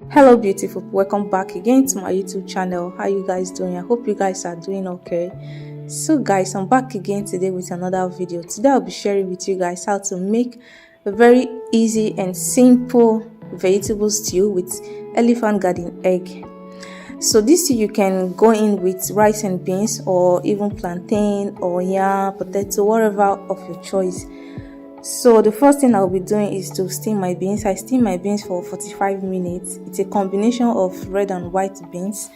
Hello beautiful, welcome back again to my YouTube channel. How you guys doing? I hope you guys are doing okay. So guys, I'm back again today with another video. Today I'll be sharing with you guys how to make a very easy and simple vegetable stew with elephant garden egg. So this you can go in with rice and beans, or even plantain or yam, potato, whatever of your choice. So the first thing I'll be doing is to steam my beans. I steam my beans for 45 minutes. It's a combination of red and white beans.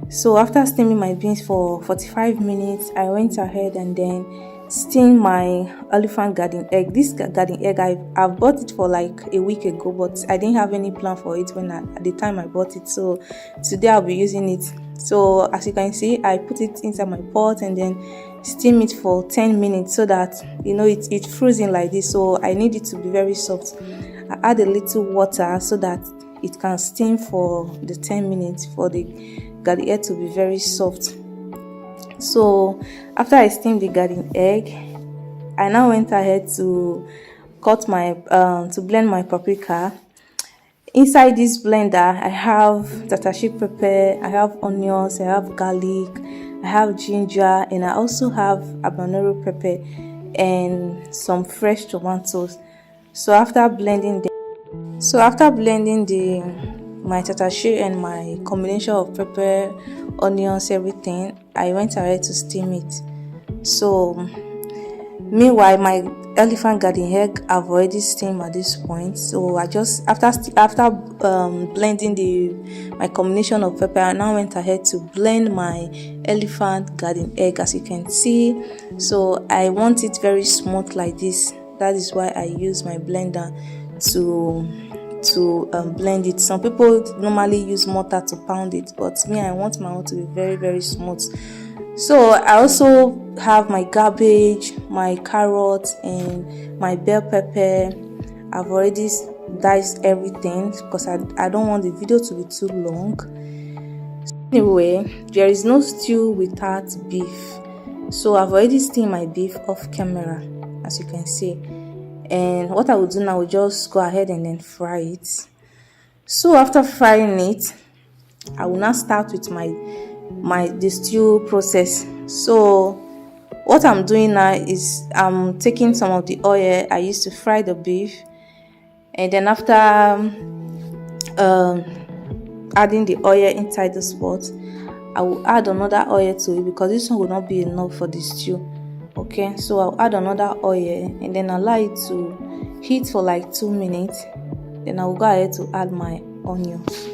So after steaming my beans for 45 minutes, I went ahead and then steamed my elephant garden egg. This garden egg, I've bought it for like a week ago, but I didn't have any plan for it at the time I bought it. So today I'll be using it. So as you can see, I put it inside my pot and then steam it for 10 minutes so that it's frozen like this. So I need it to be very soft. I add a little water so that it can steam for the 10 minutes for the garden egg to be very soft. So after I steamed the garden egg, I now went ahead to blend my paprika. Inside this blender, I have tatashi pepper, I have onions, I have garlic, I have ginger, and I also have habanero pepper and some fresh tomatoes. So after blending the my tatashi and my combination of pepper, onions, everything, I went ahead to steam it. So meanwhile, my elephant garden egg I've already steamed at this point. So I just after blending my combination of pepper, I now went ahead to blend my elephant garden egg, as you can see. So I want it very smooth like this. That is why I use my blender to blend it. Some people normally use mortar to pound it, but me, I want my own to be very, very smooth. So I also have my cabbage, my carrots, and my bell pepper. I've already diced everything because I don't want the video to be too long. Anyway, there is no stew without beef. So I've already steamed my beef off camera, as you can see. And what I will do now, will just go ahead and then fry it. So after frying it, I will now start with the stew process. So what I'm doing now is I'm taking some of the oil I used to fry the beef, and then after adding the oil inside the pot, I will add another oil to it because this one will not be enough for the stew. Okay, so I'll add another oil and then allow it to heat for like 2 minutes. Then I will go ahead to add my onions.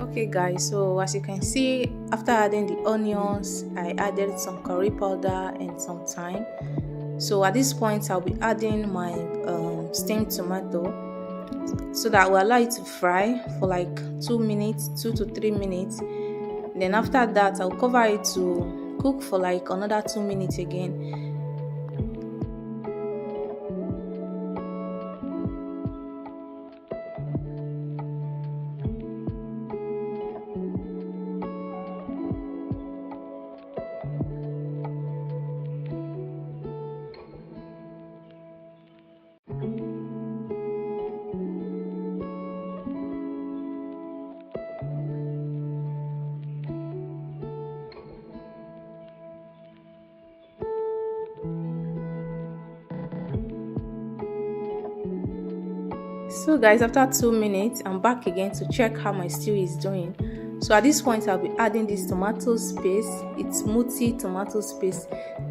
Okay guys, so as you can see, after adding the onions, I added some curry powder and some thyme. So at this point, I'll be adding my steamed tomato, so that will allow it to fry for like 2 minutes, 2 to 3 minutes. Then after that, I'll cover it to cook for like another 2 minutes again. So guys, after 2 minutes, I'm back again to check how my stew is doing. So at this point, I'll be adding this tomato paste. It's Muti tomato paste.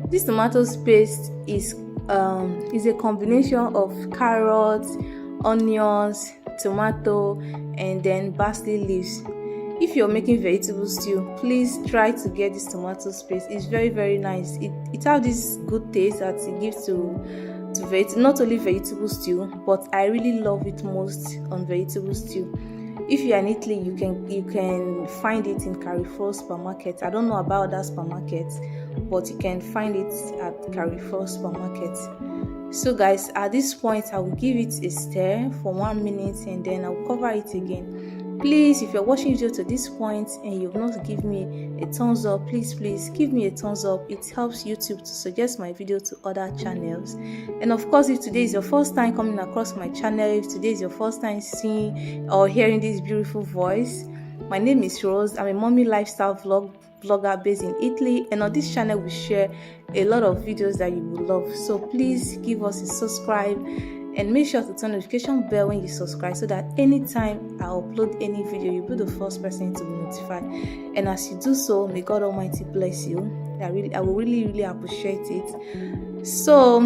This tomato paste is a combination of carrots, onions, tomato, and then parsley leaves. If you're making vegetable stew, please try to get this tomato paste. It's very nice. It has this good taste that it gives to not only vegetable stew, but I really love it most on vegetable stew. If you are in Italy, you can find it in Carrefour supermarket. I don't know about other supermarkets, but you can find it at Carrefour supermarket. So guys, at this point I will give it a stir for 1 minute and then I'll cover it again. Please, if you're watching video to this point and you've not given me a thumbs up, please give me a thumbs up. It helps YouTube to suggest my video to other channels. And of course, if today is your first time coming across my channel, if today is your first time seeing or hearing this beautiful voice, my name is Rose. I'm a mommy lifestyle vlogger based in Italy, and on this channel we share a lot of videos that you will love. So please give us a subscribe and make sure to turn the notification bell when you subscribe, so that anytime I upload any video, you'll be the first person to be notified. And as you do so, may God Almighty bless you. I will really appreciate it. So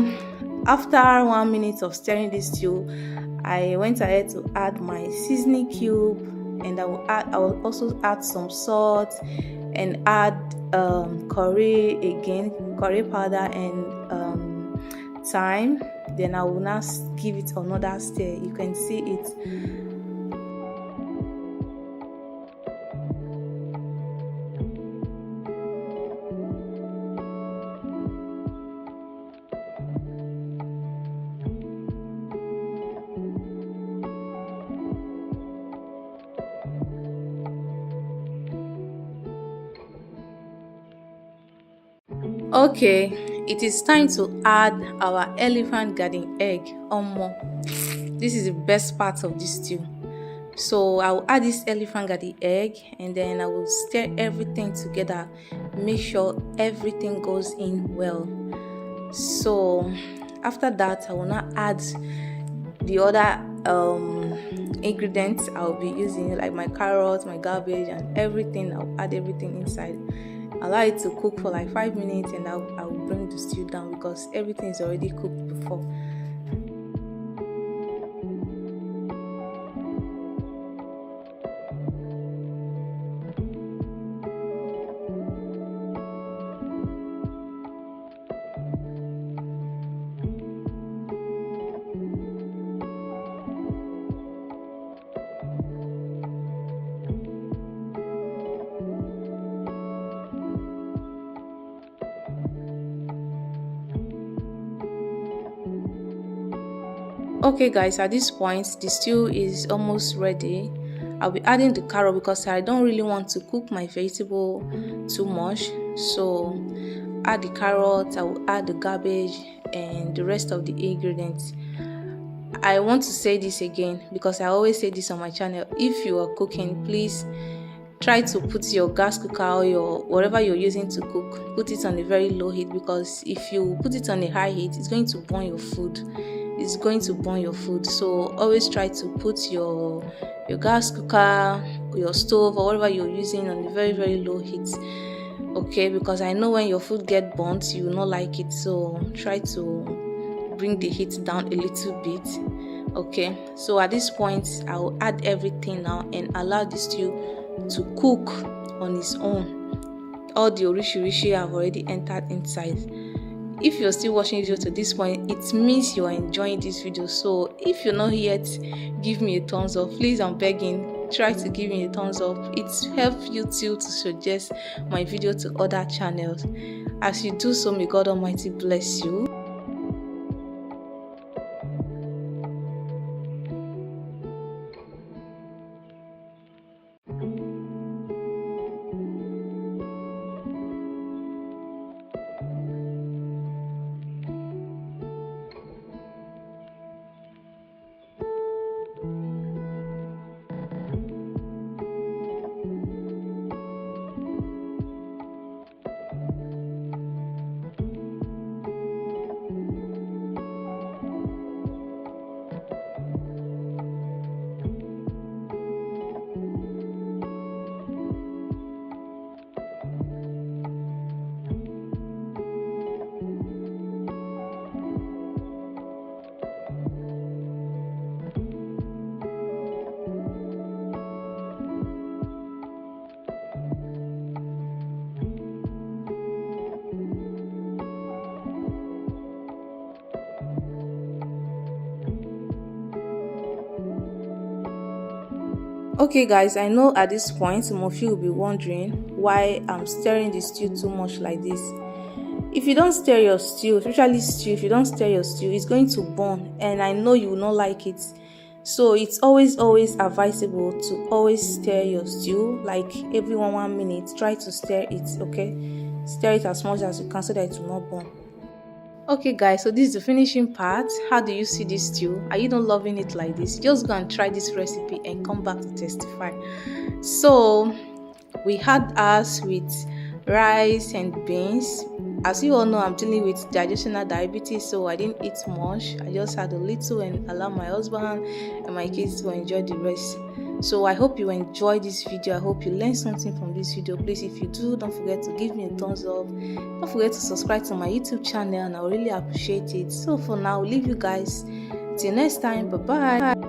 after 1 minute of stirring this stew, I went ahead to add my seasoning cube, and I will also add some salt and add curry powder and thyme. Then I will now give it another stir. You can see it. Okay, it is time to add our elephant garden egg. This is the best part of this stew. So I will add this elephant garden egg and then I will stir everything together. Make sure everything goes in well. So after that, I will now add the other ingredients I'll be using, like my carrots, my cabbage, and everything. I'll add everything inside. Allow it to cook for like 5 minutes, and I will bring the stew down because everything is already cooked before. Okay guys, at this point the stew is almost ready. I'll be adding the carrot because I don't really want to cook my vegetable too much. So add the carrot, I will add the cabbage and the rest of the ingredients. I want to say this again because I always say this on my channel. If you are cooking, please try to put your gas cooker or your whatever you're using to cook, put it on a very low heat, because if you put it on a high heat, it's going to burn your food. It's going to burn your food. So always try to put your gas cooker, your stove, or whatever you're using on a very low heat. Okay, because I know when your food get burnt, you will not like it. So try to bring the heat down a little bit. Okay, so at this point I will add everything now and allow the stew to cook on its own. All the orishi have already entered inside. If you're still watching video to this point, it means you are enjoying this video. So if you're not yet, give me a thumbs up, please. I'm begging, try to give me a thumbs up. It helps YouTube to suggest my video to other channels. As you do so, may God Almighty bless you. Okay guys, I know at this point some of you will be wondering why I'm stirring the stew too much like this. If you don't stir your stew, especially stew, if you don't stir your stew, it's going to burn, and I know you will not like it. So it's always advisable to always stir your stew, like every 1 minute. Try to stir it, okay? Stir it as much as you can so that it will not burn. Okay guys, so this is the finishing part. How do you see this stew? Are you not loving it like this? Just go and try this recipe and come back to testify. So we had ours with rice and beans. As you all know, I'm dealing with digestional diabetes, so I didn't eat much. I just had a little and allowed my husband and my kids to enjoy the rest. So I hope you enjoyed this video. I hope you learned something from this video. Please, if you do, don't forget to give me a thumbs up. Don't forget to subscribe to my YouTube channel, and I really appreciate it. So for now, I'll leave you guys till next time. Bye bye.